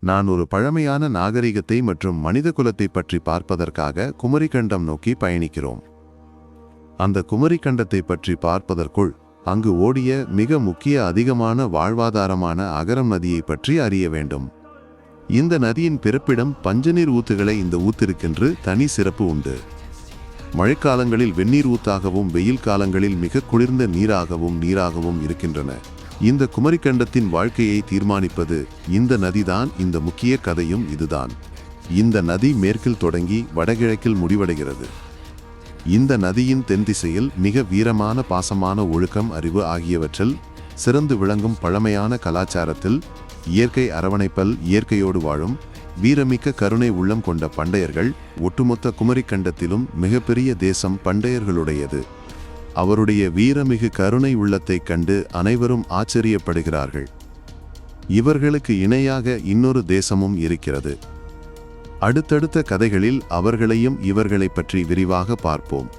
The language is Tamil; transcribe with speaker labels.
Speaker 1: நான் ஒரு பழமையான நாகரிகத்தை மற்றும் மனித குலத்தை பற்றி பார்ப்பதற்காக குமரிக்கண்டம் நோக்கி பயணிக்கிறோம். அந்த குமரிக்கண்டத்தை பற்றி பார்ப்பதற்குள் அங்கு ஓடிய மிக முக்கிய அதிகமான வாழ்வாதாரமான அகரம் நதியை பற்றி அறிய வேண்டும். இந்த நதியின் பிறப்பிடம் பஞ்சநீர் ஊத்துகளை இந்த ஊத்திற்கென்று தனி சிறப்பு உண்டு. மழைக்காலங்களில் வெந்நீர் ஊத்தாகவும் வெயில் காலங்களில் மிக குளிர்ந்த நீராகவும் இருக்கின்றன. இந்த குமரிக்கண்டத்தின் வாழ்க்கையை தீர்மானிப்பது இந்த நதிதான். இந்த முக்கிய கதையும் இதுதான். இந்த நதி மேற்கில் தொடங்கி வடகிழக்கில் முடிவடைகிறது. இந்த நதியின் தென் திசையில் மிக வீரமான பாசமான ஒழுக்கம் அறிவு ஆகியவற்றில் சிறந்து விளங்கும் பழமையான கலாச்சாரத்தில் இயற்கை அரவணைப்பல் இயற்கையோடு வாழும் வீரமிக்க கருணை உள்ளம் கொண்ட பண்டையர்கள். ஒட்டுமொத்த குமரிக்கண்டத்திலும் மிகப்பெரிய தேசம் பண்டையர்களுடையது. அவருடைய வீரமிகு கருணை உள்ளத்தைக் கண்டு அனைவரும் ஆச்சரியப்படுகிறார்கள். இவர்களுக்கு இணையாக இன்னொரு தேசமும் இருக்கிறது. அடுத்தடுத்த கதைகளில் அவர்களையும் இவர்களை பற்றி விரிவாக பார்ப்போம்.